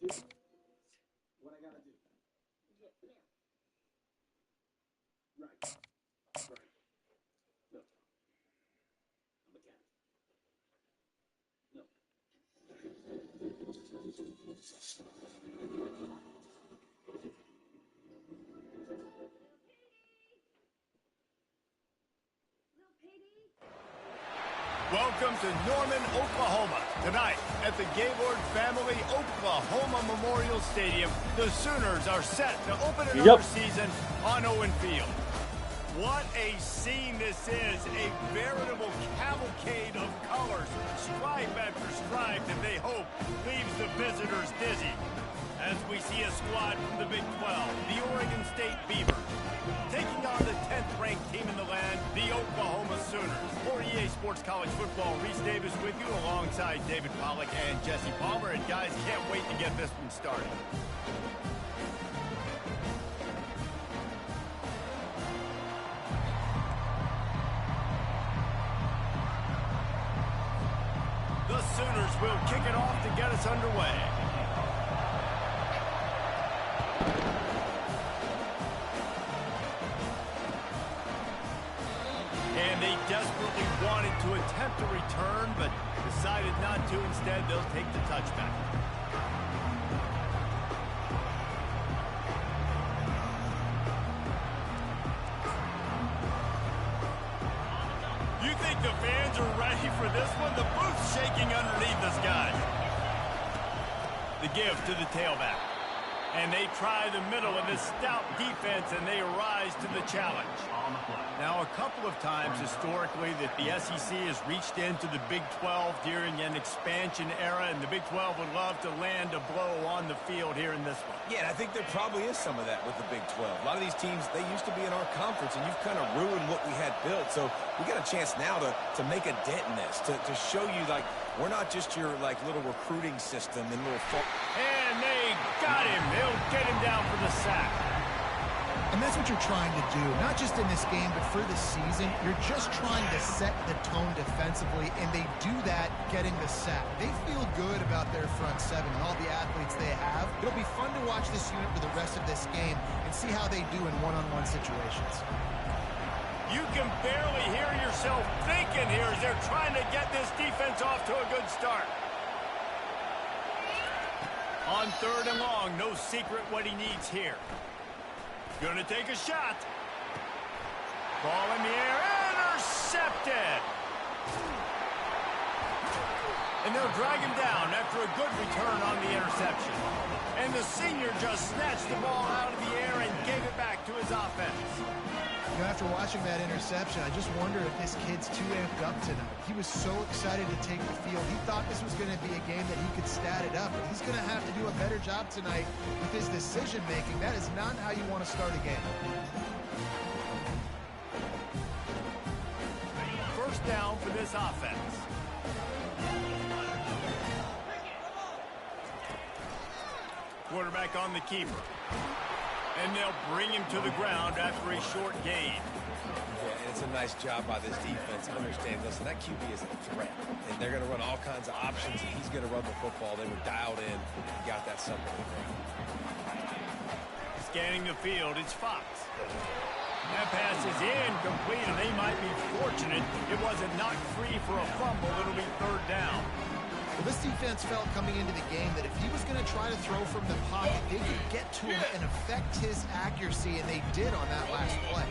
What I gotta do? Right. No. I'm a cat. No. Welcome to Norman, Oklahoma. Tonight, at the Gaylord Family Oklahoma Memorial Stadium, the Sooners are set to open another season on Owen Field. What a scene this is, a veritable cavalcade of colors, stripe after stripe that they hope leaves the visitors dizzy. As we see a squad from the Big 12, the Oregon State Beavers, taking on the 10th-ranked team in the land, the Oklahoma Sooners. For EA Sports College Football, Reese Davis with you alongside David Pollack and Jesse Palmer. And guys, can't wait to get this one started. The Sooners will kick it off to get us underway. And they desperately wanted to attempt a return, but decided not to. Instead, they'll take the touchback. You think the fans are ready for this one? The booth's shaking underneath us, guys. The give to the tailback. And they try the middle of this stout defense, and they rise to the challenge. Now, a couple of times historically that the SEC has reached into the Big 12 during an expansion era, and the Big 12 would love to land a blow on the field here in this one. Yeah, I think there probably is some of that with the Big 12. A lot of these teams, they used to be in our conference, and you've kind of ruined what we had built. So we got a chance now to make a dent in this, to show you, like, we're not just your, like, little recruiting system and little... And they got him. They'll get him down for the sack. And that's what you're trying to do, not just in this game, but for the season. You're just trying to set the tone defensively, and they do that getting the sack. They feel good about their front seven and all the athletes they have. It'll be fun to watch this unit for the rest of this game and see how they do in one-on-one situations. You can barely hear yourself thinking here as they're trying to get this defense off to a good start. On 3rd and long, no secret what he needs here. Gonna take a shot. Ball in the air, intercepted. And they'll drag him down after a good return on the interception. And the senior just snatched the ball out of the air and gave it back to his offense. You know, after watching that interception, I just wonder if this kid's too amped up tonight. He was so excited to take the field. He thought this was going to be a game that he could stat it up, but he's going to have to do a better job tonight with his decision-making. That is not how you want to start a game. First down for this offense. Quarterback on the keeper. And they'll bring him to the ground after a short gain. Yeah, and it's a nice job by this defense. Understand, listen, that QB is a threat. And they're going to run all kinds of options, and he's going to run the football. They were dialed in and got that something on the ground. Scanning the field, it's Fox. That pass is incomplete, and they might be fortunate it wasn't knocked free for a fumble. It'll be 3rd down. Well, this defense felt coming into the game that if he was going to try to throw from the pocket, they could get to him and affect his accuracy, and they did on that last play.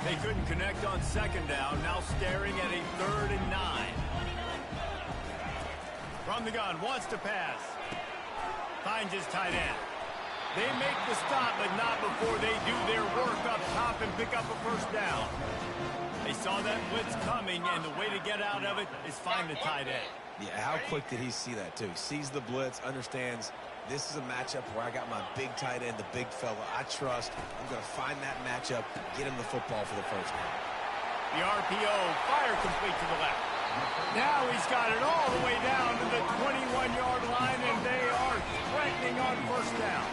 They couldn't connect on 2nd down, now staring at a 3rd and 9. From the gun, wants to pass. Finds his tight end. They make the stop, but not before they do their work up top and pick up a 1st down. They saw that blitz coming, and the way to get out of it is find the tight end. Yeah, how quick did he see that, too? He sees the blitz, understands this is a matchup where I got my big tight end, the big fella I trust. I'm going to find that matchup, get him the football for the 1st down. The RPO, fire complete to the left. Now he's got it all the way down to the 21-yard line, and they are threatening on 1st down.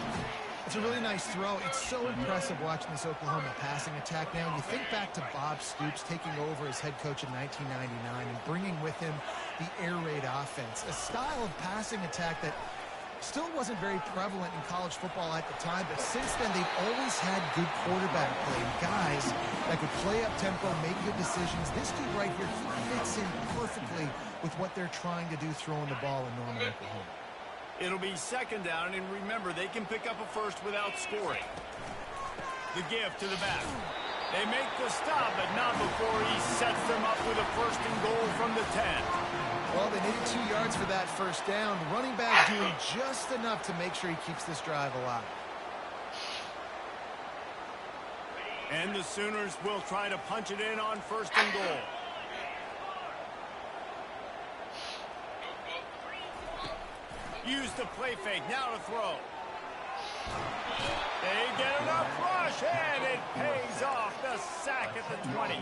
It's a really nice throw. It's so impressive watching this Oklahoma passing attack now. And you think back to Bob Stoops taking over as head coach in 1999 and bringing with him the air raid offense, a style of passing attack that Still wasn't very prevalent in college football at the time, but since then they've always had good quarterback play. Guys that could play up tempo, make good decisions. This dude right here, he fits in perfectly with what they're trying to do throwing the ball in Norman, Oklahoma. It'll be second down, and remember, they can pick up a first without scoring. The give to the back. They make the stop, but not before he sets them up with a first and goal from the 10. Well, they needed 2 yards for that first down. Running back doing just enough to make sure he keeps this drive alive. And the Sooners will try to punch it in on first and goal. Use the play fake, now to throw. They get enough rush, and it pays off. The sack at the 20.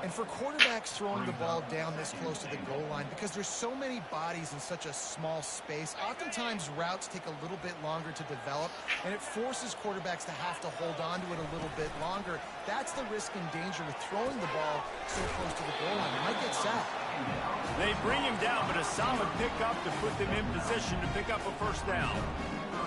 And for quarterbacks throwing the ball down this close to the goal line, because there's so many bodies in such a small space, oftentimes routes take a little bit longer to develop, and it forces quarterbacks to have to hold on to it a little bit longer. That's the risk and danger with throwing the ball so close to the goal line. It might get sacked. They bring him down, but a solid pickup to put them in position to pick up a first down.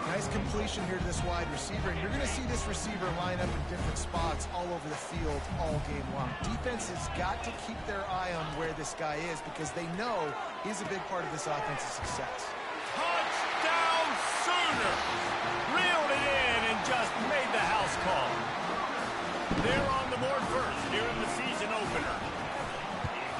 Nice completion here to this wide receiver, and you're going to see this receiver line up in different spots all over the field all game long. Defense has got to keep their eye on where this guy is because they know he's a big part of this offense's success. Touchdown Sooner! Reeled it in and just made the house call. They're on the board first here in the season opener.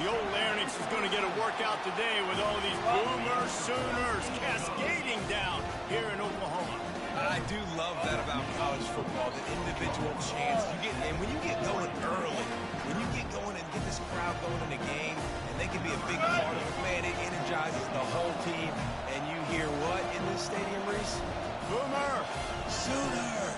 The old Larynx is going to get a workout today with all these Boomer Sooners cascading down here in Oklahoma. I do love that about college football, the individual chance you get. And when you get going early, when you get going and get this crowd going in the game, and they can be a big part of it, man, it energizes the whole team. And you hear what in this stadium, Reese? Boomer! Sooner!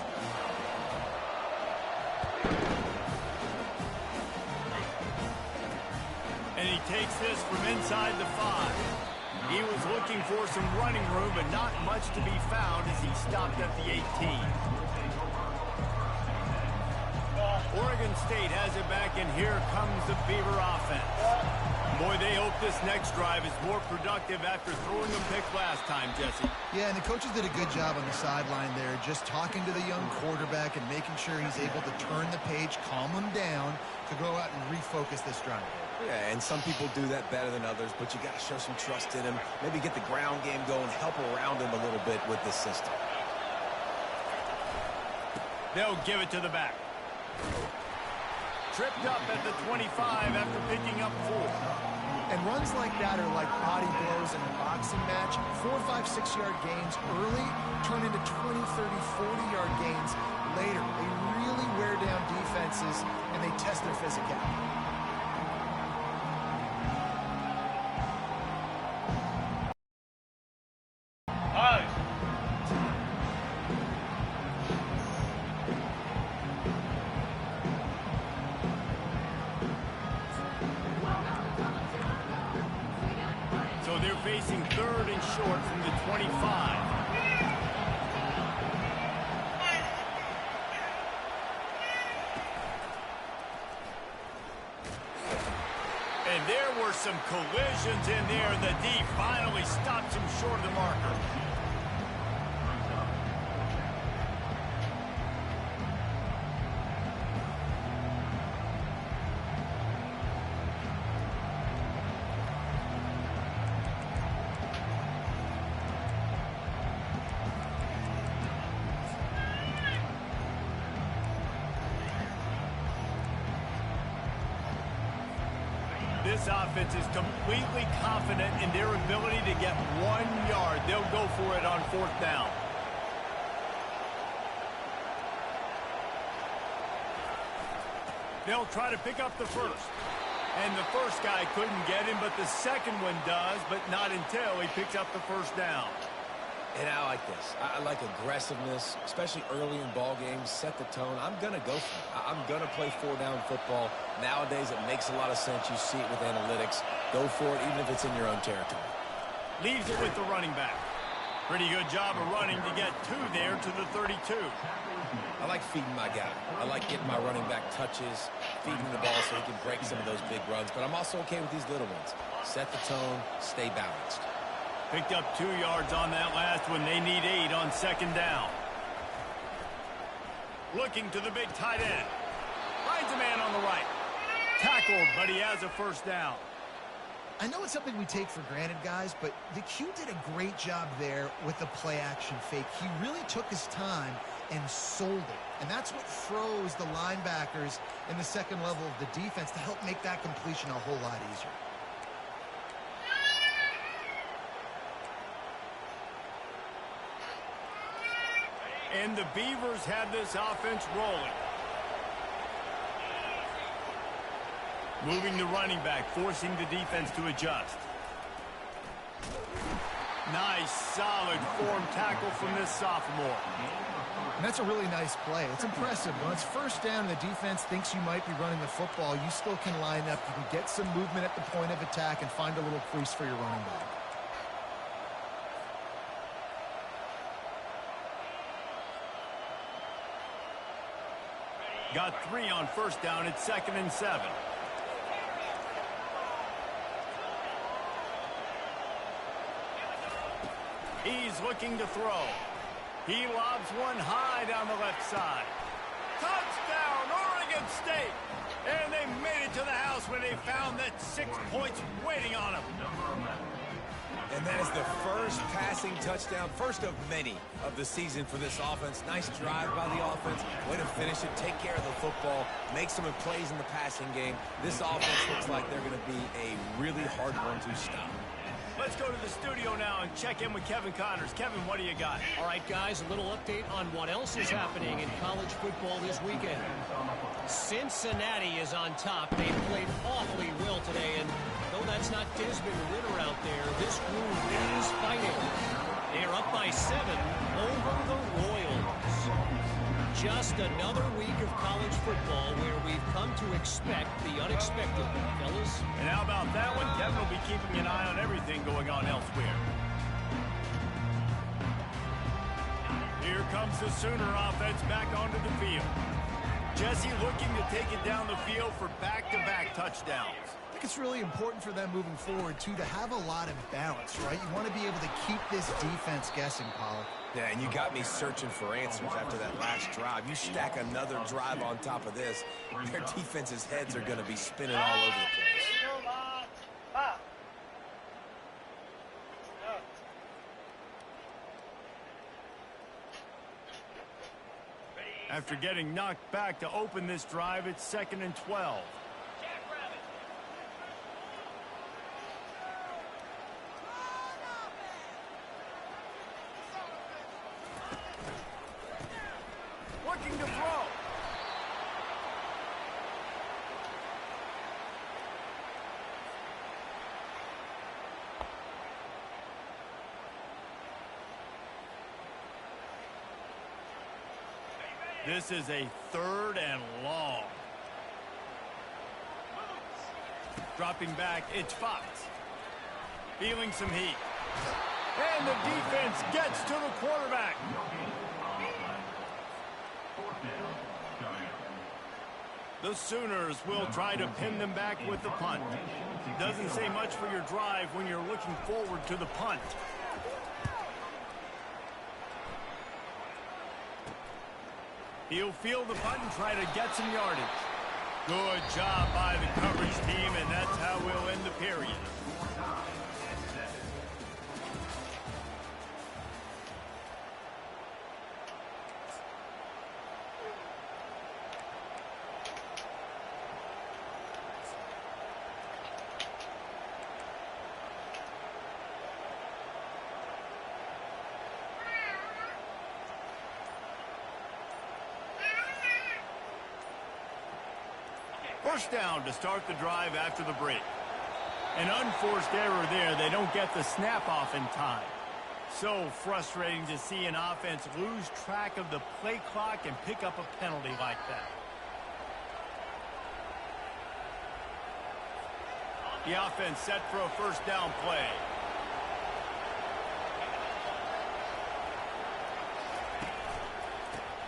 And he takes this from inside the 5. He was looking for some running room, but not much to be found as he stopped at the 18. Oregon State has it back, and here comes the Beaver offense. Boy, they hope this next drive is more productive after throwing a pick last time, Jesse. Yeah, and the coaches did a good job on the sideline there, just talking to the young quarterback and making sure he's able to turn the page, calm him down to go out and refocus this drive. Yeah, and some people do that better than others, but you got to show some trust in him. Maybe get the ground game going, help around him a little bit with this system. They'll give it to the back. Tripped up at the 25 after picking up 4. And runs like that are like body blows in a boxing match. 4, 5, 6-yard gains early turn into 20, 30, 40-yard gains later. They really wear down defenses, and they test their physicality. So they're facing third and short from the 25. And there were some collisions in there, and the D finally stopped him short of the marker. This offense is completely confident in their ability to get 1 yard. They'll go for it on fourth down. They'll try to pick up the first. And the first guy couldn't get him, but the second one does, but not until he picks up the first down. And I like this. I like aggressiveness, especially early in ball games. Set the tone. I'm going to go for it. I'm going to play 4-down football. Nowadays, it makes a lot of sense. You see it with analytics. Go for it, even if it's in your own territory. Leaves it with the running back. Pretty good job of running to get 2 there to the 32. I like feeding my guy. I like getting my running back touches, feeding the ball so he can break some of those big runs. But I'm also okay with these little ones. Set the tone, stay balanced. Picked up 2 yards on that last one. They need 8 on second down. Looking to the big tight end. Finds a man on the right. Tackled, but he has a first down. I know it's something we take for granted, guys, but the Q did a great job there with the play-action fake. He really took his time and sold it. And that's what froze the linebackers in the second level of the defense to help make that completion a whole lot easier. And the Beavers have this offense rolling. Moving the running back, forcing the defense to adjust. Nice, solid form tackle from this sophomore. And that's a really nice play. It's impressive. When it's first down and the defense thinks you might be running the football, you still can line up. You can get some movement at the point of attack and find a little crease for your running back. Got 3 on first down. It's 2nd and 7. He's looking to throw. He lobs one high down the left side. Touchdown, Oregon State! And they made it to the house when they found that 6 points waiting on them. And that is the first passing touchdown, first of many of the season for this offense. Nice drive by the offense. Way to finish it, take care of the football, make some plays in the passing game. This offense looks like they're going to be a really hard one to stop. Let's go to the studio now and check in with Kevin Connors. Kevin, what do you got? All right, guys, a little update on what else is happening in college football this weekend. Cincinnati is on top. They played awfully well today, and though that's not Desmond Ritter out there, this group is fighting. They're up by 7 over the Royals. Just another week of college football where we've come to expect the unexpected, fellas. And how about that one? Kevin will be keeping an eye on everything going on elsewhere. Here comes the Sooner offense back onto the field. Jesse looking to take it down the field for back-to-back touchdowns. I think it's really important for them moving forward, too, to have a lot of balance, right? You want to be able to keep this defense guessing, Pollard. Yeah, and you got me searching for answers after that last drive. You stack another drive on top of this, their defense's heads are going to be spinning all over the place. After getting knocked back to open this drive, it's 2nd and 12. Looking to throw. This is a 3rd and long. Dropping back, it's Fox. Feeling some heat. And the defense gets to the quarterback. The Sooners will try to pin them back with the punt. Doesn't say much for your drive when you're looking forward to the punt. He'll field the punt and try to get some yardage. Good job by the coverage team, and that's how we'll end the period. First down to start the drive after the break. An unforced error there. They don't get the snap off in time. So frustrating to see an offense lose track of the play clock and pick up a penalty like that. The offense set for a first down play.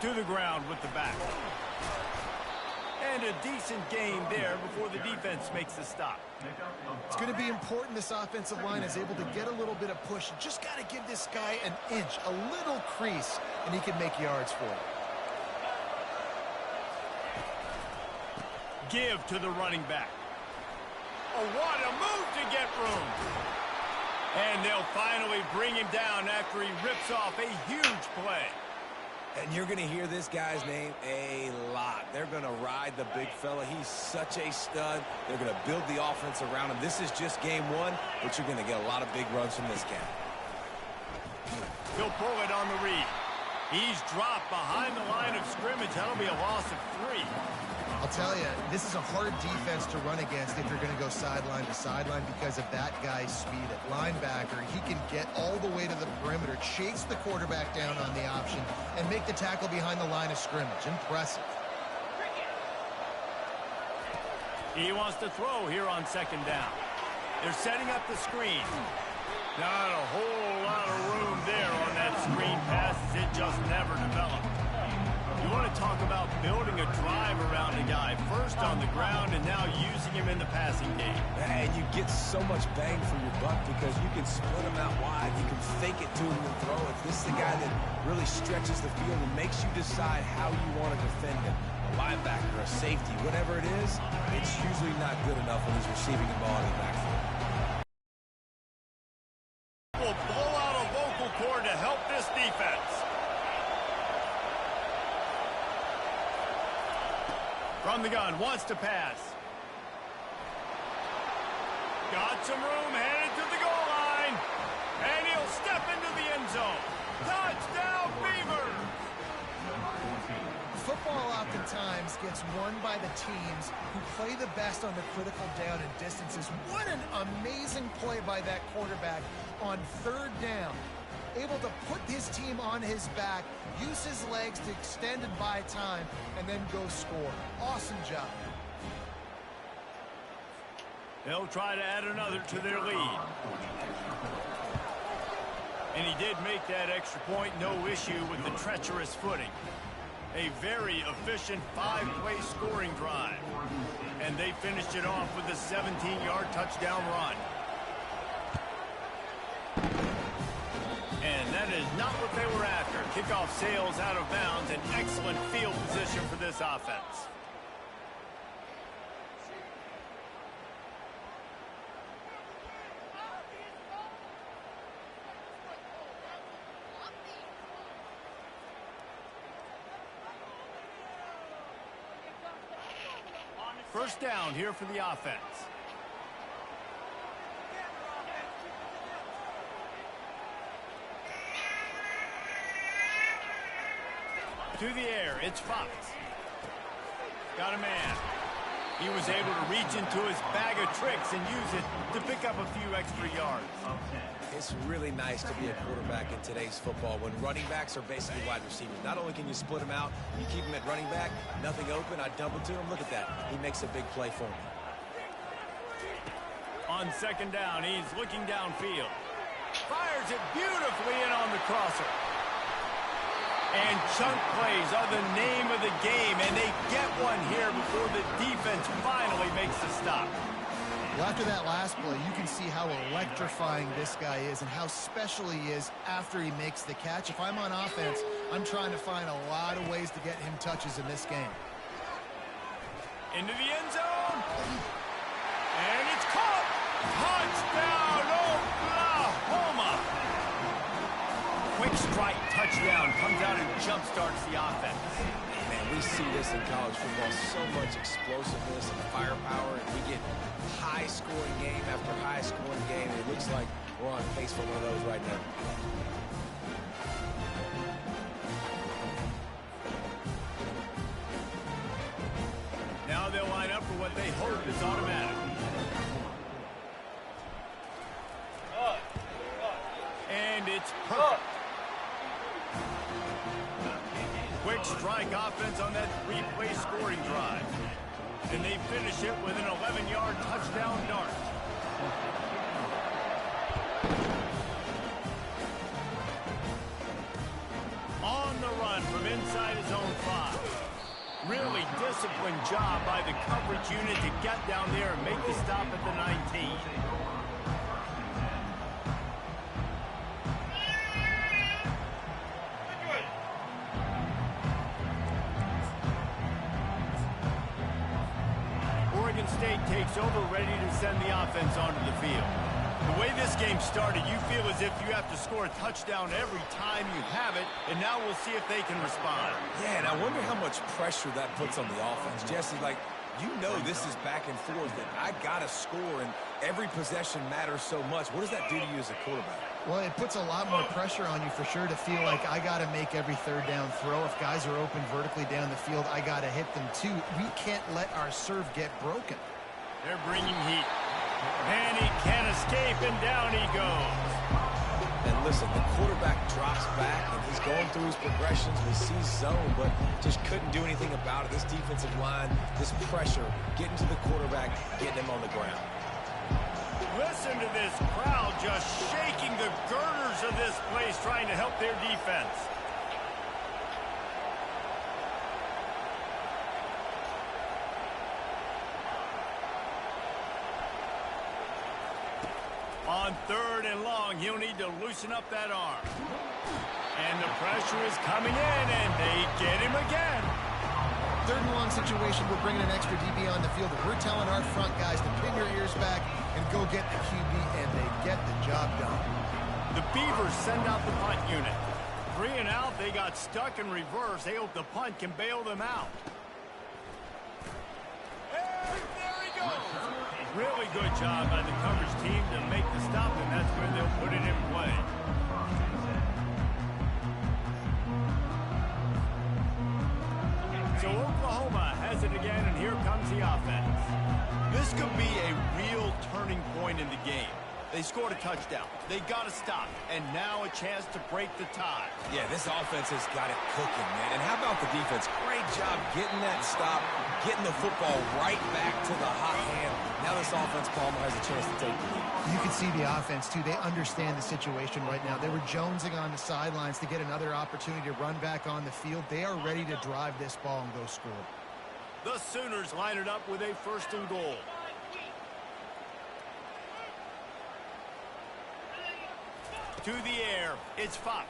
To the ground with the back. And a decent gain there before the defense makes the stop. It's going to be important this offensive line is able to get a little bit of push. You just got to give this guy an inch, a little crease, and he can make yards for it. Give to the running back. Oh, what a move to get room. And they'll finally bring him down after he rips off a huge play. And you're going to hear this guy's name a lot. They're going to ride the big fella. He's such a stud. They're going to build the offense around him. This is just game one, but you're going to get a lot of big runs from this guy. He'll pull it on the read. He's dropped behind the line of scrimmage. That'll be a loss of 3. I'll tell you, this is a hard defense to run against if you're going to go sideline to sideline because of that guy's speed at linebacker. He can get all the way to the perimeter, chase the quarterback down on the option, and make the tackle behind the line of scrimmage. Impressive. He wants to throw here on second down. They're setting up the screen. Not a whole lot of room there on that screen pass as it just never developed. You want to talk about building a drive around a guy, first on the ground and now using him in the passing game. And you get so much bang for your buck because you can split him out wide. You can fake it to him and throw it. This is the guy that really stretches the field and makes you decide how you want to defend him. A linebacker, a safety, whatever it is, it's usually not good enough when he's receiving the ball in the backfield. Will blow out a vocal cord to help this defense. From the gun, wants to pass. Got some room, headed to the goal line. And he'll step into the end zone. Touchdown, Beavers! Football oftentimes gets won by the teams who play the best on the critical down and distances. What an amazing play by that quarterback on third down. Able to put his team on his back, use his legs to extend and buy time, and then go score. Awesome job. They'll try to add another to their lead. And he did make that extra point, no issue with the treacherous footing. A very efficient 5-play scoring drive. And they finished it off with a 17-yard touchdown run. And that is not what they were after. Kickoff sails out of bounds, an excellent field position for this offense. First down here for the offense. To the air, it's Fox. Got a man. He was able to reach into his bag of tricks and use it to pick up a few extra yards. It's really nice to be a quarterback in today's football when running backs are basically wide receivers. Not only can you split them out, you keep them at running back, nothing open, I dump it to him. Look at that. He makes a big play for me. On second down, he's looking downfield. Fires it beautifully in on the crosser. And chunk plays are the name of the game, and they get one here before the defense finally makes the stop. Well, after that last play, you can see how electrifying this guy is and how special he is after he makes the catch. If I'm on offense, I'm trying to find a lot of ways to get him touches in this game. Into the end zone. And it's caught. Touchdown, Oklahoma. Quick strike touchdown comes out and jump-starts the offense. Man, we see this in college football, so much explosiveness and firepower, and we get high-scoring game after high-scoring game. It looks like we're on pace for one of those right now. Now they'll line up for what they hope is automatic. And it's perfect. Quick strike offense on that 3-play scoring drive. And they finish it with an 11-yard touchdown dart. On the run from inside his own 5. Really disciplined job by the coverage unit to get down there and make the stop at the 19. Oregon State takes over, ready to send the offense onto the field. The way this game started, you feel as if you have to score a touchdown every time you have it, and now we'll see if they can respond. Yeah, and I wonder how much pressure that puts on the offense. Jesse, like, you know this is back and forth, and I got to score, and every possession matters so much. What does that do to you as a quarterback? Well, it puts a lot more pressure on you for sure to feel like I got to make every third down throw. If guys are open vertically down the field, I got to hit them too. We can't let our serve get broken. They're bringing heat. And he can't escape, and down he goes. And listen, the quarterback drops back, and he's going through his progressions. We see zone, but just couldn't do anything about it. This defensive line, this pressure, getting to the quarterback, getting him on the ground. Listen to this crowd just shaking the girders of this place, trying to help their defense. On 3rd and long, he'll need to loosen up that arm. And the pressure is coming in, and they get him again. 3rd and long situation, we're bringing an extra DB on the field. We're telling our front guys to pin your ears back and go get the QB, and they get the job done. The Beavers send out the punt unit. 3 and out, they got stuck in reverse. They hope the punt can bail them out. And there he goes. Really good job by the coverage team to make the stop, and that's where they'll put it in play. So Oklahoma has it again, and here comes the offense. This could be a real turning point in the game. They scored a touchdown. They got to stop, and now a chance to break the tie. Yeah, this offense has got it cooking, man. And how about the defense? Great job getting that stop, getting the football right back to the hot hand. Now this offense, Palmer, has a chance to take the lead. You can see the offense, too. They understand the situation right now. They were jonesing on the sidelines to get another opportunity to run back on the field. They are ready to drive this ball and go score. The Sooners line it up with a 1st and goal. To the air, it's Fox.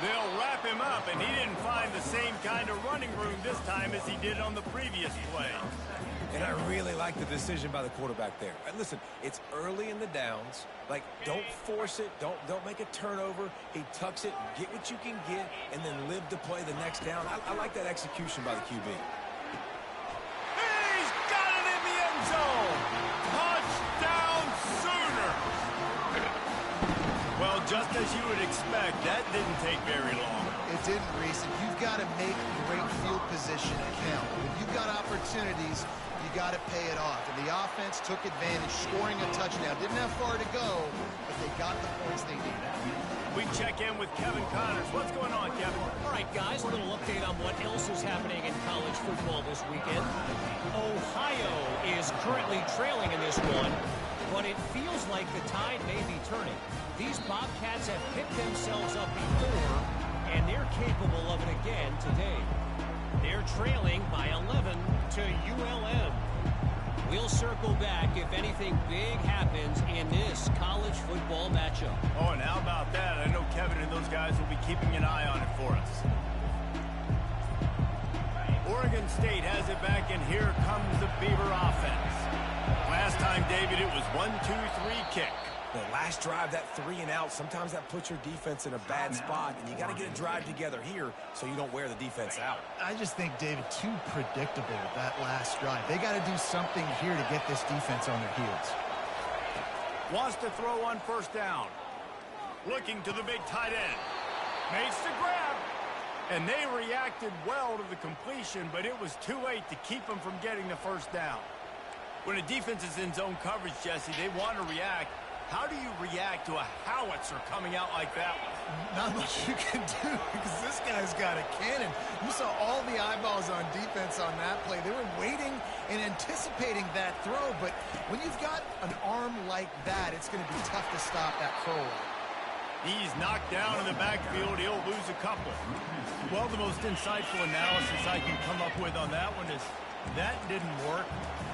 They'll wrap him up, and he didn't find the same kind of running room this time as he did on the previous play. And I really like the decision by the quarterback there. And listen, it's early in the downs. Like, don't force it. Don't make a turnover. He tucks it, get what you can get, and then live to play the next down. I like that execution by the QB. He's got it in the end zone. Touchdown, Sooners. Well, just as you would expect, that didn't take very long. It didn't, Reese. And you've got to make great field position count. When you've got opportunities, you got to pay it off. And the offense took advantage, scoring a touchdown. Didn't have far to go, but they got the points they needed. We check in with Kevin Connors. What's going on, Kevin? All right, guys, a little update on what else is happening in college football this weekend. Ohio is currently trailing in this one, but it feels like the tide may be turning. These Bobcats have picked themselves up before, and they're capable of it again today. They're trailing by 11 to ULM. We'll circle back if anything big happens in this college football matchup. Oh, and how about that? I know Kevin and those guys will be keeping an eye on it for us. Oregon State has it back, and here comes the Beaver offense. Last time, David, it was 1-2-3 kick. The last drive, that 3 and out, sometimes that puts your defense in a bad spot, and you got to get a drive together here so you don't wear the defense out. I just think, David, too predictable that last drive. They got to do something here to get this defense on their heels. Wants to throw on 1st down. Looking to the big tight end. Makes the grab. And they reacted well to the completion, but it was too late to keep them from getting the 1st down. When a defense is in zone coverage, Jesse, they want to react. How do you react to a howitzer coming out like that one? Not much you can do because this guy's got a cannon. You saw all the eyeballs on defense on that play. They were waiting and anticipating that throw, but when you've got an arm like that, it's going to be tough to stop that curl. He's knocked down in the backfield. He'll lose a couple. Well, the most insightful analysis I can come up with on that one is that didn't work.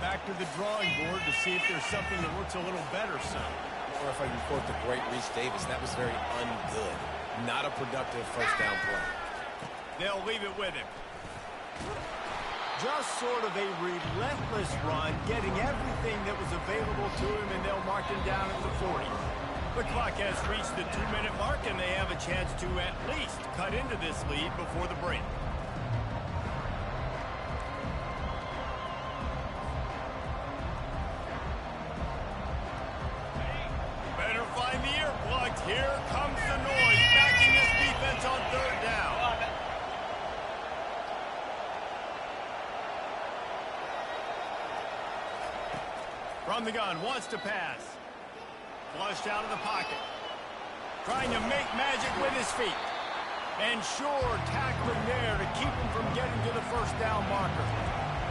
Back to the drawing board to see if there's something that works a little better, son. Or if I can quote the great Reese Davis, that was very ungood. Not a productive first down play. They'll leave it with him. Just sort of a relentless run, getting everything that was available to him, and they'll mark him down at the 40. The clock has reached the 2-minute mark, and they have a chance to at least cut into this lead before the break. Better find the earplugs. Here comes the noise, backing this defense on third down. From the gun, wants to pass. Flushed out of the pocket. Trying to make magic with his feet. And sure, tackling there to keep him from getting to the first down marker.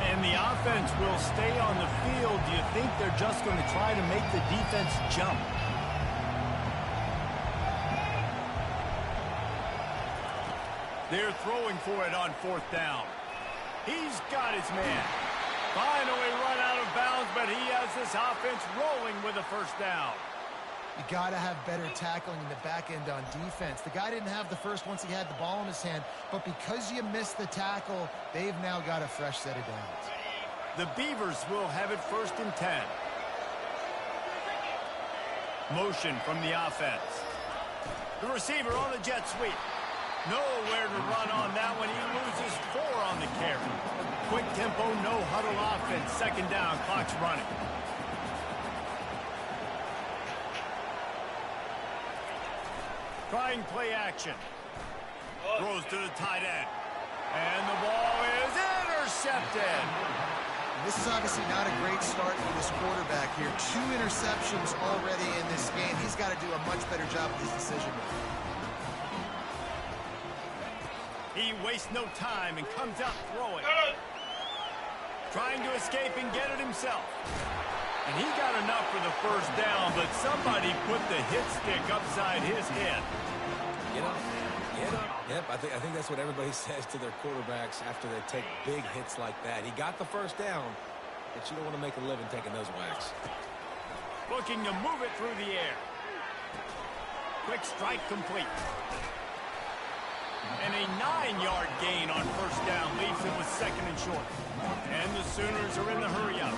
And the offense will stay on the field. Do you think they're just going to try to make the defense jump? They're throwing for it on fourth down. He's got his man. Finally run out of bounds, but he has this offense rolling with a first down. You got to have better tackling in the back end on defense. The guy didn't have the first once he had the ball in his hand, but because you missed the tackle, they've now got a fresh set of downs. The Beavers will have it 1st and 10. Motion from the offense. The receiver on the jet sweep. Nowhere to run on that one. He loses 4 on the carry. Quick tempo, no huddle offense. 2nd down, clock's running. Trying play action. Throws to the tight end. And the ball is intercepted. This is obviously not a great start for this quarterback here. 2 interceptions already in this game. He's got to do a much better job with his decision making. He wastes no time and comes out throwing. Trying to escape and get it himself. And he got enough for the first down, but somebody put the hit stick upside his head. Get up. Get up. Yep, I think that's what everybody says to their quarterbacks after they take big hits like that. He got the first down, but you don't want to make a living taking those whacks. Looking to move it through the air. Quick strike complete. And a 9-yard gain on first down leaves him with 2nd and short. And the Sooners are in the hurry-up.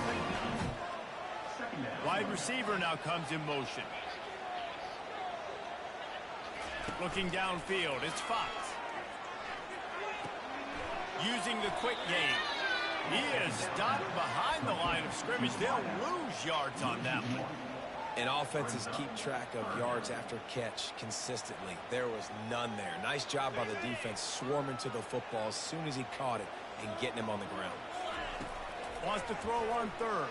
Wide receiver now comes in motion. Looking downfield, it's Fox. Using the quick game. He is stopped behind the line of scrimmage. They'll lose yards on that one. And offenses keep track of yards after catch consistently. There was none there. Nice job by the defense swarming to the football as soon as he caught it and getting him on the ground. Wants to throw on 3rd.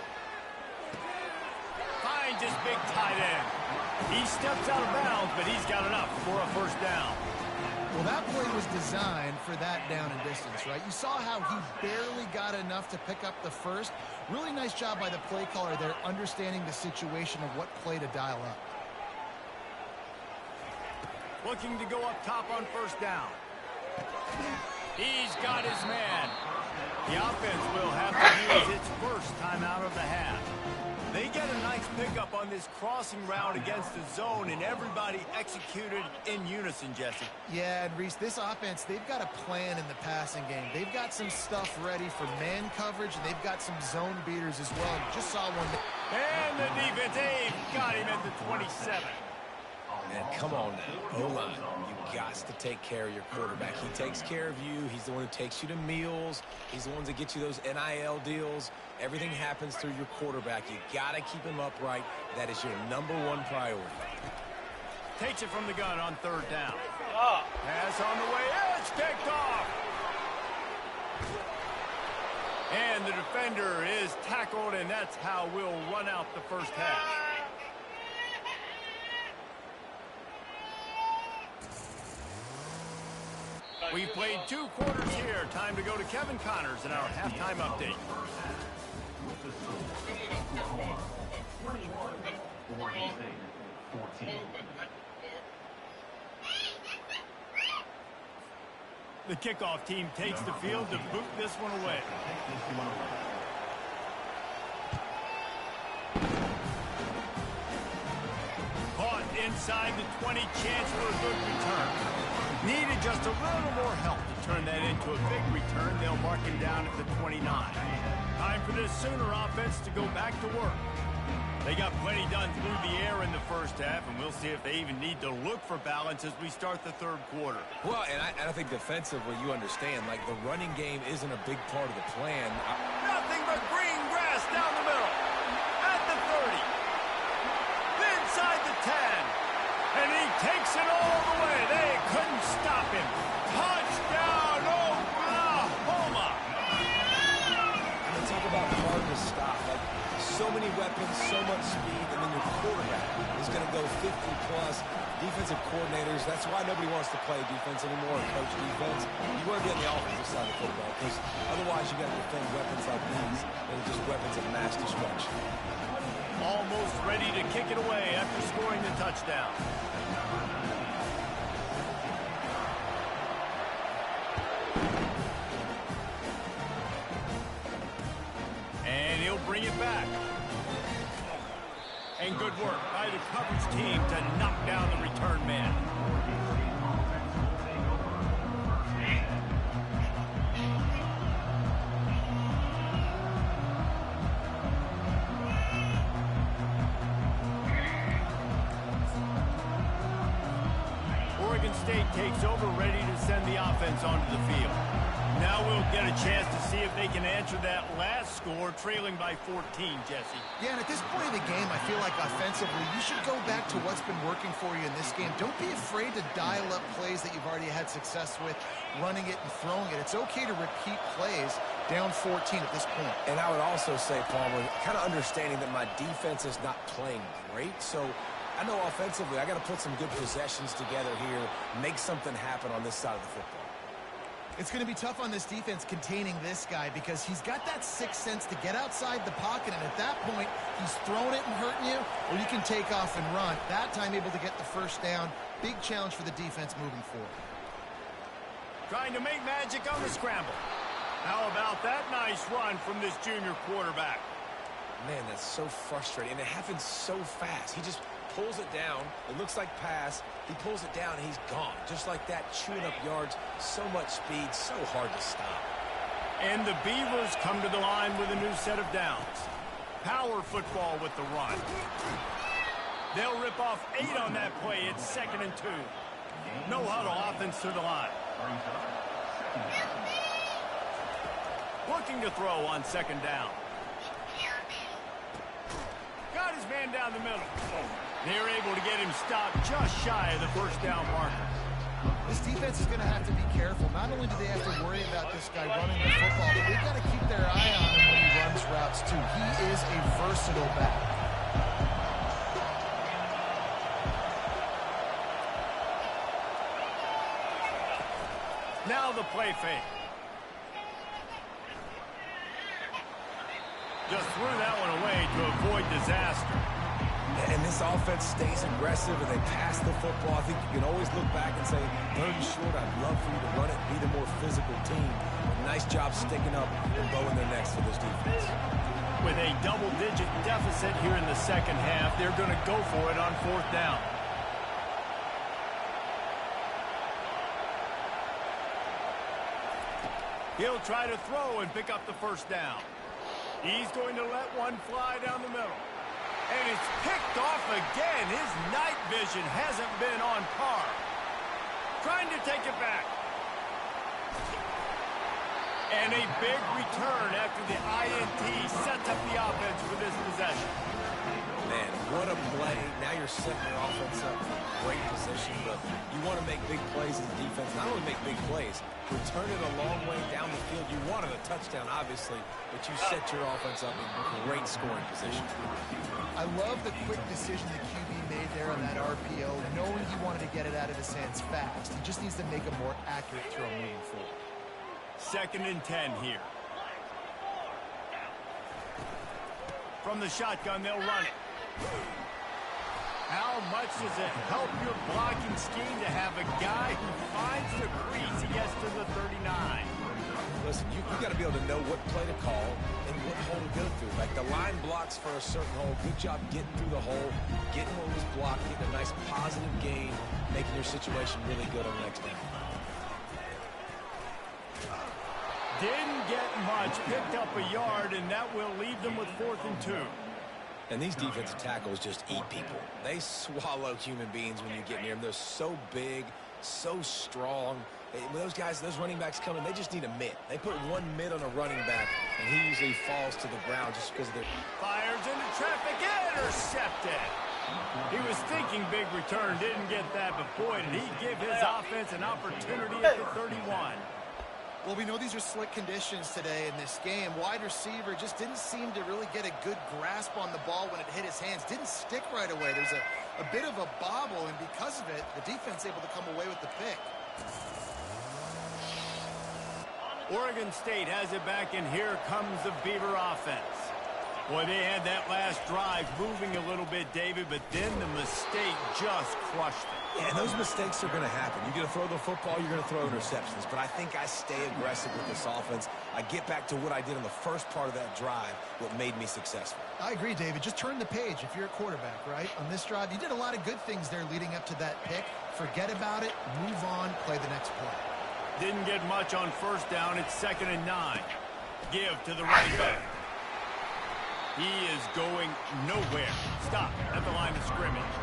Finds his big tight end. He steps out of bounds, but he's got enough for a first down. Well, that play was designed for that down and distance, right? You saw how he barely got enough to pick up the first. Really nice job by the play caller there, understanding the situation of what play to dial up. Looking to go up top on first down. He's got his man. The offense will have to use its first time out of the half. They get a nice pickup on this crossing route against the zone, and everybody executed in unison, Jesse. Yeah, and Reese, this offense, they've got a plan in the passing game. They've got some stuff ready for man coverage, and they've got some zone beaters as well. Just saw one. And the defense, they've got him at the 27. And come on now, O-line, you got to take care of your quarterback. He takes care of you. He's the one who takes you to meals. He's the one that gets you those NIL deals. Everything happens through your quarterback. You got to keep him upright. That is your #1 priority. Takes it from the gun on 3rd down. Pass on the way. It's picked off. And the defender is tackled, and that's how we'll run out the first half. We played 2 quarters here. Time to go to Kevin Connors in our halftime update. The kickoff team takes the field to boot this one away. Caught inside the 20, chance for a good return. Needed just a little more help to turn that into a big return. They'll mark him down at the 29. Time for this Sooner offense to go back to work. They got plenty done through the air in the first half, and we'll see if they even need to look for balance as we start the third quarter. Well, and I think defensively, you understand, like the running game isn't a big part of the plan. Nothing but green grass down the middle. At the 30. Inside the 10. And he takes it all the way. They couldn't stop him. Touchdown, Oklahoma! And talk about hard to stop. Like, so many weapons, so much speed, and then your quarterback is going to go 50-plus. Defensive coordinators, that's why nobody wants to play defense anymore or coach defense. You want to be on the offensive side of the football because otherwise you got to defend weapons like these that are just weapons of mass destruction. Almost ready to kick it away after scoring the touchdown. And he'll bring it back. And good work by the coverage team to knock down the return man. Oregon State takes over, ready to send the offense onto the field. Now we'll get a chance to see if they can answer that last score, trailing by 14, Jesse. Yeah, and at this point of the game, I feel like offensively, you should go back to what's been working for you in this game. Don't be afraid to dial up plays that you've already had success with, running it and throwing it. It's okay to repeat plays down 14 at this point. And I would also say, Palmer, kind of understanding that my defense is not playing great, so I know offensively I got to put some good possessions together here, make something happen on this side of the football. It's going to be tough on this defense containing this guy because he's got that sixth sense to get outside the pocket, and at that point, he's throwing it and hurting you, or you can take off and run. That time able to get the first down. Big challenge for the defense moving forward. Trying to make magic on the scramble. How about that nice run from this junior quarterback? Man, that's so frustrating, and it happens so fast. He just pulls it down. It looks like pass. He pulls it down, and he's gone. Just like that, chewing up yards. So much speed, so hard to stop. And the Beavers come to the line with a new set of downs. Power football with the run. They'll rip off 8 on that play. It's 2nd and 2. No huddle offense to the line. Looking to throw on 2nd down. Got his man down the middle. They're able to get him stopped just shy of the first down marker. This defense is going to have to be careful. Not only do they have to worry about this guy running the football, but they've got to keep their eye on him when he runs routes, too. He is a versatile back. Now the play fake. Just threw that one away to avoid disaster. And this offense stays aggressive and they pass the football. I think you can always look back and say, 3rd and short, I'd love for you to run it, be the more physical team. But nice job sticking up and bowing their necks for this defense. With a double-digit deficit here in the second half, they're going to go for it on 4th down. He'll try to throw and pick up the first down. He's going to let one fly down the middle. And it's picked off again. His night vision hasn't been on par. Trying to take it back. And a big return after the INT sets up the offense for this possession. Man, what a play. Now you're setting your offense up for great position. But you want to make big plays as a defense. Not only make big plays, return it a long way down the field. You wanted a touchdown, obviously, but you set your offense up in great scoring position. I love the quick decision the QB made there on that RPO, knowing he wanted to get it out of his hands fast. He just needs to make a more accurate throw moving forward. 2nd and 10 here. From the shotgun, they'll run it. How much does it help your blocking scheme to have of a guy who finds the crease. He gets to the 39. Listen, you got to be able to know what play to call and what hole to go through. Like the line blocks for a certain hole. Good job getting through the hole, getting what was blocked, getting a nice positive gain, making your situation really good on the next down. Didn't get much, picked up a yard, and that will leave them with 4th and 2. And these defensive tackles just eat people. They swallow human beings when you get near them. They're so big, so strong. When those guys, those running backs come in, they just need a mitt. They put one mitt on a running back, and he usually falls to the ground just because of their... Fires into traffic, intercepted. He was thinking big return, didn't get that, but boy, did he give his offense an opportunity at the 31. Well, we know these are slick conditions today in this game. Wide receiver just didn't seem to really get a good grasp on the ball when it hit his hands. Didn't stick right away. There's a bit of a bobble, and because of it, the defense able to come away with the pick. Oregon State has it back, and here comes the Beaver offense. Boy, they had that last drive moving a little bit, David, but then the mistake just crushed them. Yeah, and those mistakes are going to happen. You're going to throw the football, you're going to throw interceptions. But I think I stay aggressive with this offense. I get back to what I did on the first part of that drive, what made me successful. I agree, David. Just turn the page if you're a quarterback, right? On this drive, you did a lot of good things there leading up to that pick. Forget about it, move on, play the next play. Didn't get much on 1st down. It's 2nd and 9. Give to the running back. He is going nowhere. Stop at the line of scrimmage.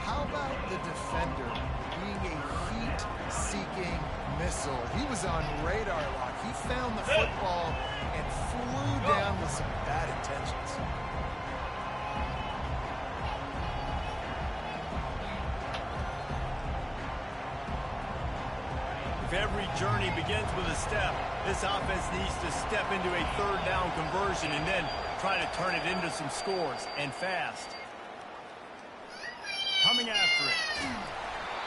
How about the defender being a heat-seeking missile? He was on radar lock. He found the football and flew down with some bad intentions. If every journey begins with a step, this offense needs to step into a 3rd down conversion and then try to turn it into some scores, and fast. Coming after it.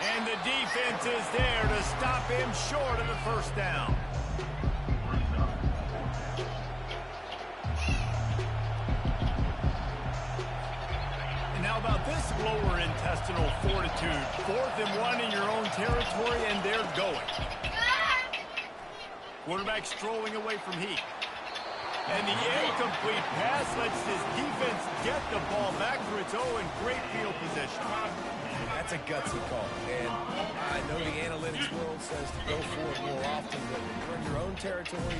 And the defense is there to stop him short of the 1st down. And how about this lower intestinal fortitude? 4th and 1 in your own territory, and they're going. Quarterback strolling away from heat. And the incomplete pass lets this defense get the ball back for its own great field position. That's a gutsy call. And I know the analytics world says to go for it more often, but when you're in your own territory,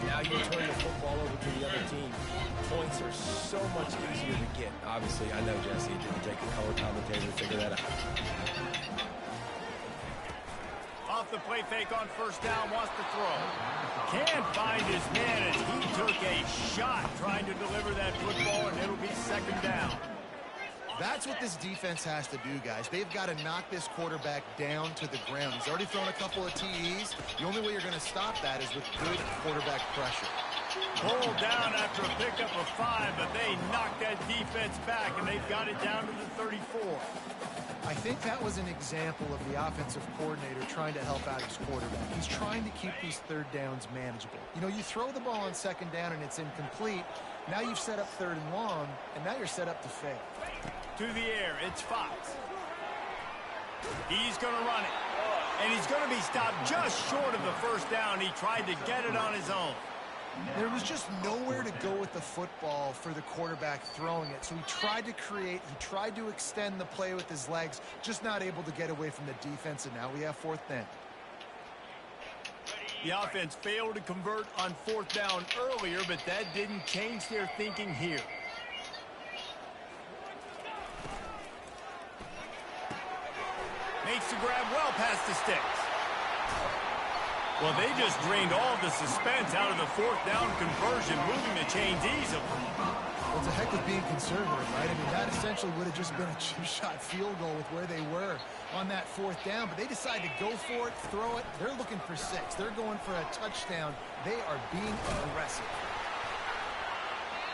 and now you turn the football over to the other team, points are so much easier to get. Obviously, I know, Jesse, it didn't take a color commentator to figure that out. Off the play fake on 1st down, wants to throw. Can't find his man as he took a shot trying to deliver that football, and it'll be 2nd down. That's what this defense has to do, guys. They've got to knock this quarterback down to the ground. He's already thrown a couple of TEs. The only way you're going to stop that is with good quarterback pressure. Pulled down after a pickup of 5, but they knocked that defense back, and they've got it down to the 34. I think that was an example of the offensive coordinator trying to help out his quarterback. He's trying to keep these 3rd downs manageable. You know, you throw the ball on 2nd down and it's incomplete. Now you've set up 3rd and long, and now you're set up to fail. To the air, it's Fox. He's going to run it. And he's going to be stopped just short of the 1st down. He tried to get it on his own. There was just nowhere to go with the football for the quarterback throwing it. So he tried to create, he tried to extend the play with his legs, just not able to get away from the defense, and now we have 4th down. The offense failed to convert on 4th down earlier, but that didn't change their thinking here. Makes the grab well past the sticks. Well, they just drained all the suspense out of the 4th down conversion, moving the chains easily. Well, it's a heck of being conservative, right? I mean, that essentially would have just been a two-shot field goal with where they were on that 4th down, but they decided to go for it, throw it. They're looking for 6. They're going for a touchdown. They are being aggressive.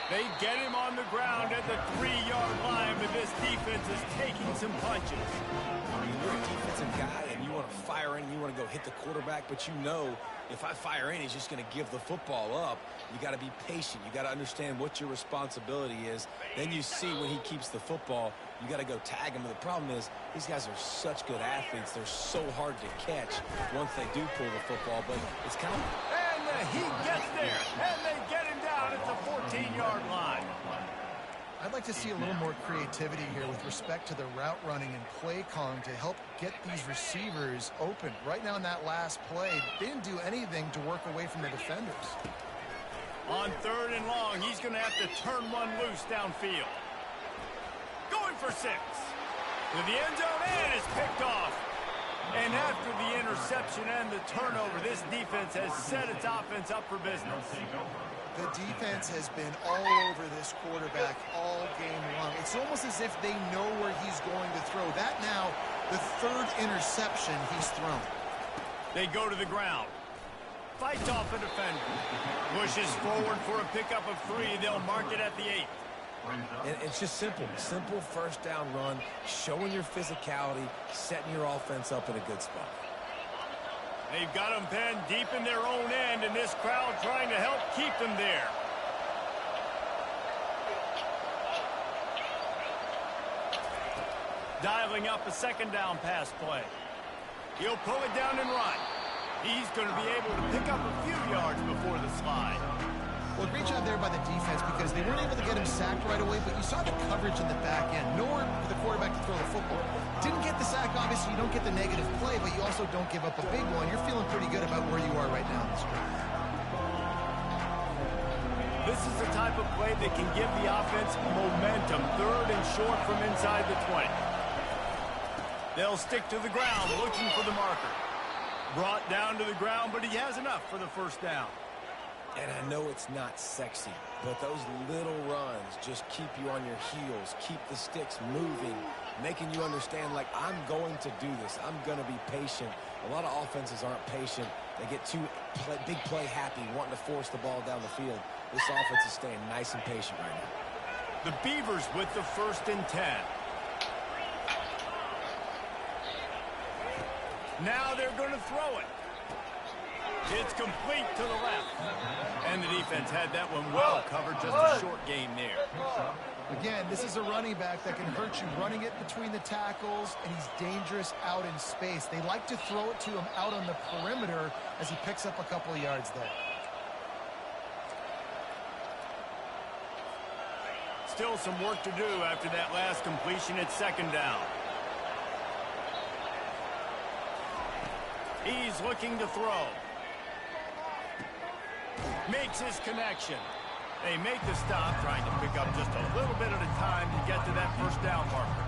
They get him on the ground at the 3-yard line, but this defense is taking some punches. I mean, you're a defensive guy, and you want to fire in, you want to go hit hit the quarterback, but you know if I fire in, he's just going to give the football up. You got to be patient. You got to understand what your responsibility is. Then you see when he keeps the football, you got to go tag him. But the problem is these guys are such good athletes. They're so hard to catch once they do pull the football. But it's kind of... And he gets there, and they get him down at the 14-yard line. I'd like to see a little more creativity here with respect to the route running and play calling to help get these receivers open. Right now in that last play, they didn't do anything to work away from the defenders. On 3rd and long, he's going to have to turn one loose downfield. Going for 6. To the end zone, and it's picked off. And after the interception and the turnover, this defense has set its offense up for business. The defense has been all over this quarterback all game long. It's almost as if they know where he's going to throw. That now, the 3rd interception he's thrown. They go to the ground. Fights off a defender. Pushes forward for a pickup of 3. They'll mark it at the 8. And it's just simple. Simple first down run, showing your physicality, setting your offense up in a good spot. They've got them penned deep in their own end, and this crowd trying to help keep them there. Dialing up a 2nd down pass play. He'll pull it down and run. He's going to be able to pick up a few yards before the slide. Well, great job there by the defense because they weren't able to get him sacked right away, but you saw the coverage in the back end. Nowhere for the quarterback to throw the football. Didn't get the sack, obviously. You don't get the negative play, but you also don't give up a big one. You're feeling pretty good about where you are right now in this game. This is the type of play that can give the offense momentum. 3rd and short from inside the 20. They'll stick to the ground looking for the marker. Brought down to the ground, but he has enough for the 1st down. And I know it's not sexy, but those little runs just keep you on your heels, keep the sticks moving, making you understand, like, I'm going to do this. I'm going to be patient. A lot of offenses aren't patient. They get too big play happy, wanting to force the ball down the field. This offense is staying nice and patient right now. The Beavers with the 1st and 10. Now they're going to throw it. It's complete to the left. And the defense had that one well covered, just a short gain there. Again, this is a running back that can hurt you, running it between the tackles, and he's dangerous out in space. They like to throw it to him out on the perimeter as he picks up a couple of yards there. Still some work to do after that last completion at 2nd down. He's looking to throw. Makes his connection. They make the stop, trying to pick up just a little bit at a time to get to that 1st down marker.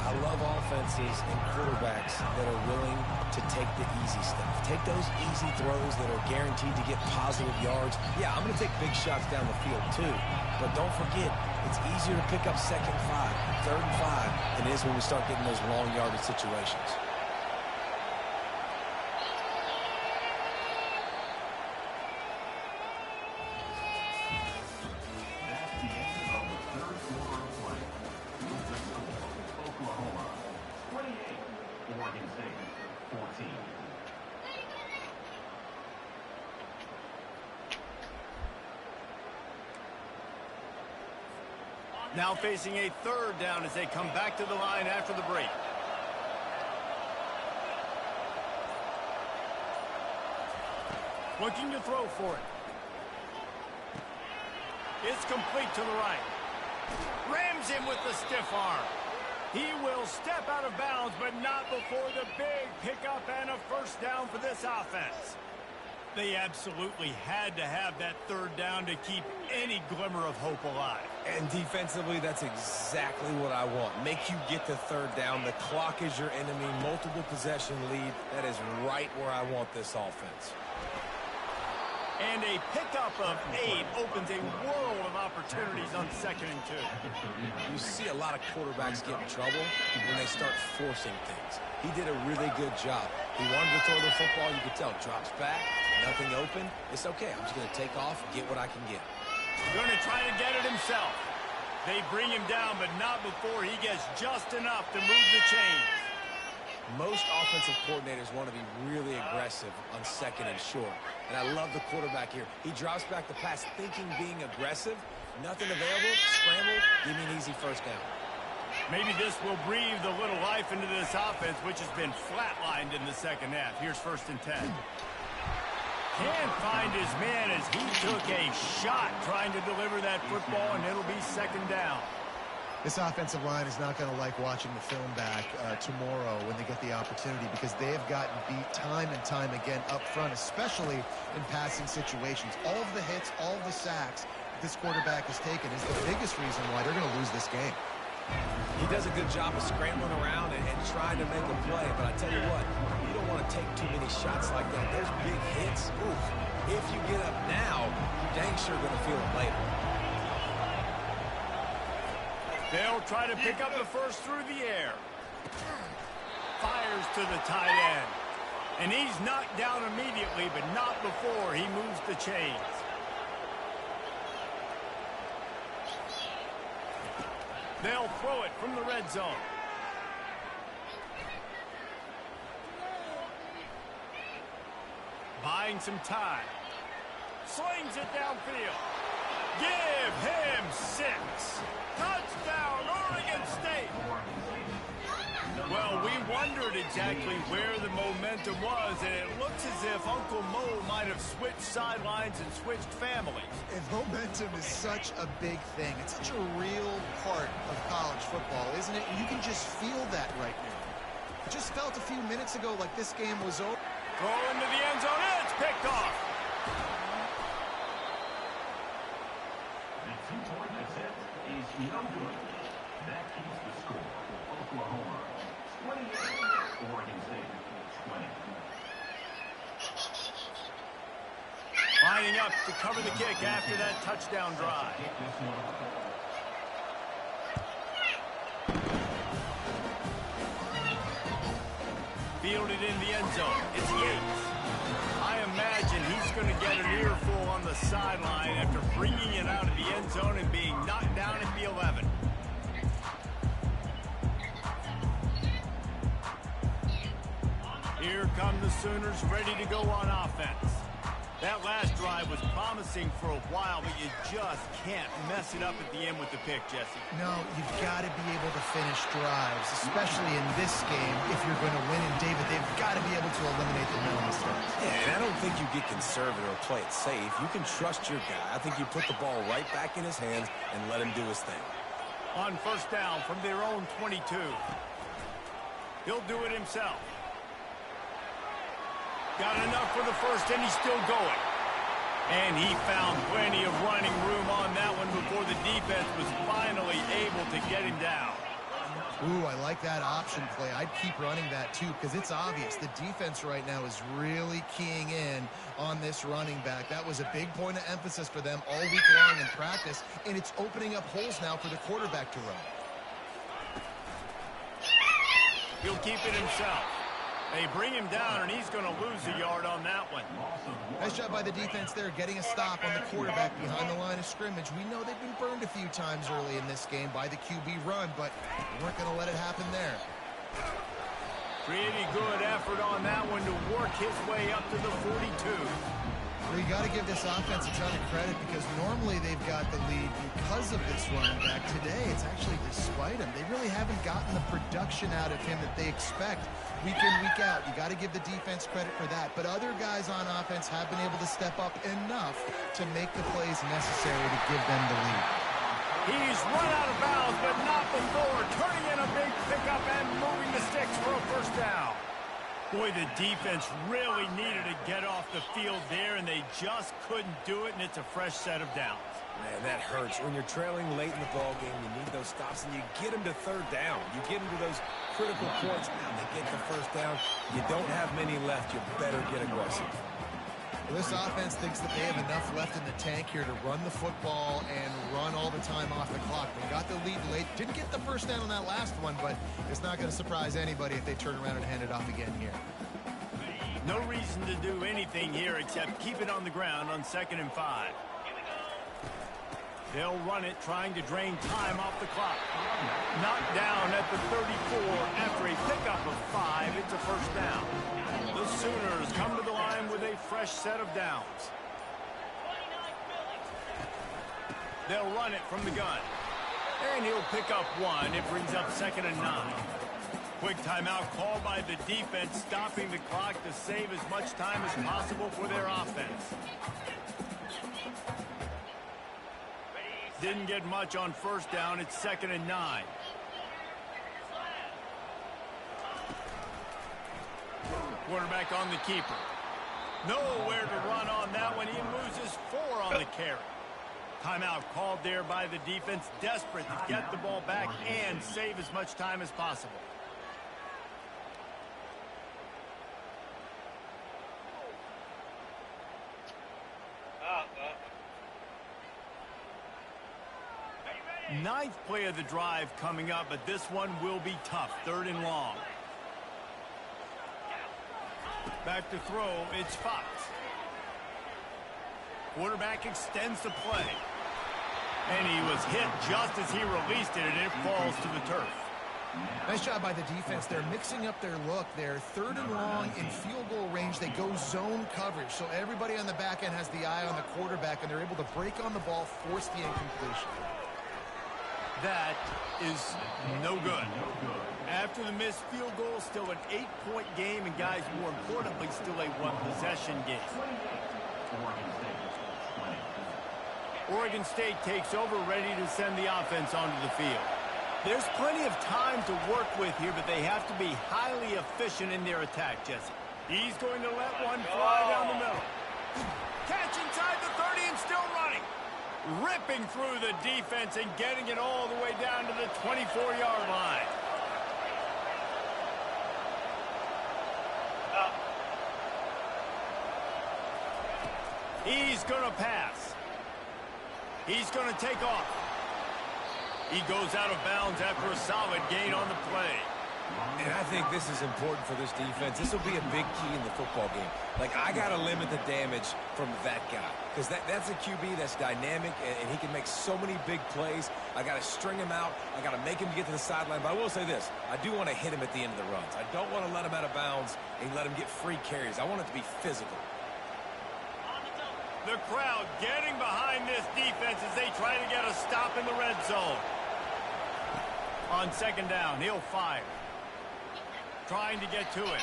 I love offenses and quarterbacks that are willing to take the easy stuff. Take those easy throws that are guaranteed to get positive yards. Yeah, I'm going to take big shots down the field too. But don't forget, it's easier to pick up 2nd and 5, 3rd and 5 than it is when we start getting those long yardage situations. Now facing a 3rd down as they come back to the line after the break. Looking to throw for it. It's complete to the right. Rams him with the stiff arm. He will step out of bounds, but not before the big pickup and a 1st down for this offense. They absolutely had to have that 3rd down to keep any glimmer of hope alive. And defensively, that's exactly what I want. Make you get the 3rd down. The clock is your enemy. Multiple possession lead. That is right where I want this offense. And a pickup of 8 opens a world of opportunities on 2nd and 2. You see a lot of quarterbacks get in trouble when they start forcing things. He did a really good job. He wanted to throw the football. You could tell. Drops back. Nothing open. It's okay. I'm just going to take off and get what I can get. Going to try to get it himself. They bring him down, but not before he gets just enough to move the chains. Most offensive coordinators want to be really aggressive on second and short. And I love the quarterback here. He drops back the pass thinking being aggressive. Nothing available. Scramble. Give me an easy first down. Maybe this will breathe a little life into this offense, which has been flatlined in the second half. Here's 1st and 10. Can't find his man as he took a shot trying to deliver that football, and it'll be 2nd down. This offensive line is not going to like watching the film back tomorrow when they get the opportunity, because they have gotten beat time and time again up front, especially in passing situations. All of the hits, all of the sacks this quarterback has taken is the biggest reason why they're going to lose this game. He does a good job of scrambling around and trying to make a play, but I tell you what, you don't want to take too many shots like that. Those big hits, oof, if you get up now, you're dang sure going to feel it later. They'll try to pick up the first through the air. Fires to the tight end. And he's knocked down immediately, but not before he moves the chains. They'll throw it from the red zone. Buying some time. Slings it downfield. Give him 6. Touchdown, Oregon State. Well, we wondered exactly where the momentum was, and it looks as if Uncle Mo might have switched sidelines and switched families. And momentum is such a big thing. It's such a real part of college football, isn't it? And you can just feel that right now. It just felt a few minutes ago like this game was over. Throw into the end zone, and it's picked off. The two-point attempt is no good. That keeps the score. Oklahoma 28, Oregon State 20. Lining up to cover the kick after that touchdown drive. Fielded in the end zone. It's Yates. I imagine he's going to get an earful on the sideline after bringing it out of the end zone and being knocked down at the 11. Here come the Sooners ready to go on offense. That last drive was promising for a while, but you just can't mess it up at the end with the pick, Jesse. No, you've got to be able to finish drives, especially in this game. If you're going to win, and David, they've got to be able to eliminate the mental mistakes. Yeah, and I don't think you get conservative or play it safe. You can trust your guy. I think you put the ball right back in his hands and let him do his thing. On 1st down from their own 22. He'll do it himself. Got enough for the first, and he's still going. And he found plenty of running room on that one before the defense was finally able to get him down. Ooh, I like that option play. I'd keep running that, too, because it's obvious. The defense right now is really keying in on this running back. That was a big point of emphasis for them all week long in practice, and it's opening up holes now for the quarterback to run. He'll keep it himself. They bring him down, and he's going to lose a yard on that one. Nice job by the defense there, getting a stop on the quarterback behind the line of scrimmage. We know they've been burned a few times early in this game by the QB run, but we weren't going to let it happen there. Pretty good effort on that one to work his way up to the 42. Well, you got to give this offense a ton of credit because normally they've got the lead because of this running back. Today, it's actually despite him. They really haven't gotten the production out of him that they expect week in, week out. You got to give the defense credit for that. But other guys on offense have been able to step up enough to make the plays necessary to give them the lead. He's run out of bounds, but not before turning in a big pickup and moving the sticks for a 1st down. Boy, the defense really needed to get off the field there, and they just couldn't do it, and it's a fresh set of downs. Man, that hurts. When you're trailing late in the ball game, you need those stops, and you get them to 3rd down. You get them to those critical points. Now they get the 1st down. You don't have many left. You better get aggressive. Well, this offense thinks that they have enough left in the tank here to run the football and run all the time off the clock. They got the lead late. Didn't get the 1st down on that last one, but it's not going to surprise anybody if they turn around and hand it off again here. No reason to do anything here except keep it on the ground on 2nd and 5. They'll run it, trying to drain time off the clock. Knocked down at the 34 after a pickup of 5. It's a first down. The Sooners come to the line with a fresh set of downs. They'll run it from the gun. And he'll pick up 1. It brings up 2nd and 9. Quick timeout called by the defense, stopping the clock to save as much time as possible for their offense. Didn't get much on first down. It's 2nd and 9. Quarterback on the keeper. Nowhere to run on that one. He loses 4 on the carry. Timeout called there by the defense, desperate to get the ball back and save as much time as possible. Ninth play of the drive coming up, but this one will be tough. 3rd and long. Back to throw, it's Fox. Quarterback extends the play. And he was hit just as he released it, and it falls to the turf. Nice job by the defense. They're mixing up their look. They're 3rd and long in field goal range. They go zone coverage. So everybody on the back end has the eye on the quarterback, and they're able to break on the ball, force the incompletion. That is no good. After the missed field goal, still an 8-point game, and guys, more importantly, still a 1-possession game. Oregon State takes over, ready to send the offense onto the field. There's plenty of time to work with here, but they have to be highly efficient in their attack, Jesse. He's going to let one fly down the middle. Catch inside the 30 and still running. Ripping through the defense and getting it all the way down to the 24-yard line. He's going to pass. He's going to take off. He goes out of bounds after a solid gain on the play. And I think this is important for this defense. This will be a big key in the football game. Like, I got to limit the damage from that guy. Because that's a QB that's dynamic, and he can make so many big plays. I got to string him out. I got to make him get to the sideline. But I will say this. I do want to hit him at the end of the runs. I don't want to let him out of bounds and let him get free carries. I want it to be physical. The crowd getting behind this defense as they try to get a stop in the red zone. On 2nd down, he'll fire. Trying to get to it.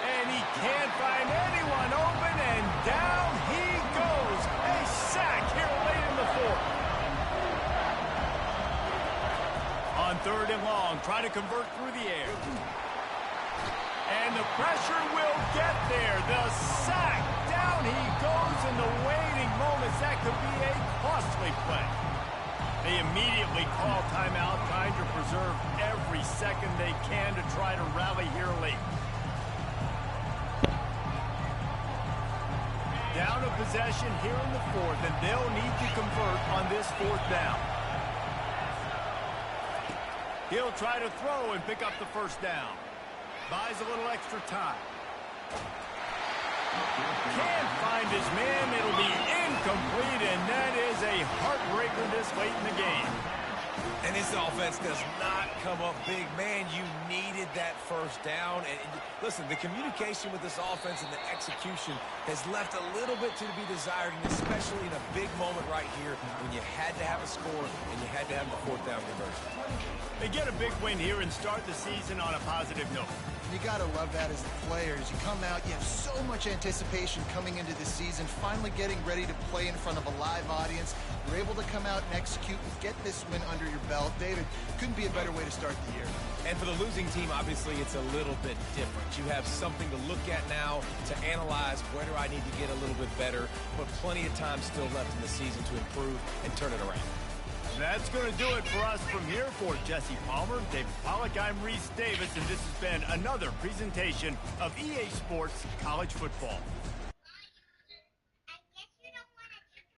And he can't find anyone open, and down he goes. A sack here late in the 4th. On 3rd and long, try to convert through the air. And the pressure will get there. The sack. Down he goes in the waiting moments. That could be a costly play. They immediately call timeout, trying to preserve every second they can to try to rally here late. Down a possession here in the 4th, and they'll need to convert on this 4th down. He'll try to throw and pick up the first down. Buys a little extra time. Can't find his man. It'll be incomplete, and that is a heartbreaker this late in the game. And this offense does not come up big. Man, you needed that first down. And listen, the communication with this offense and the execution has left a little bit to be desired, and especially in a big moment right here when you had to have a score and you had to have the 4th down conversion. They get a big win here and start the season on a positive note. You got to love that as the players. You come out, you have so much anticipation coming into the season, finally getting ready to play in front of a live audience. You're able to come out and execute and get this win under your belt. David, couldn't be a better way to start the year. And for the losing team, obviously, it's a little bit different. You have something to look at now to analyze where do I need to get a little bit better, but plenty of time still left in the season to improve and turn it around. That's going to do it for us from here. For Jesse Palmer, David Pollack, I'm Reese Davis, and this has been another presentation of EA Sports College Football.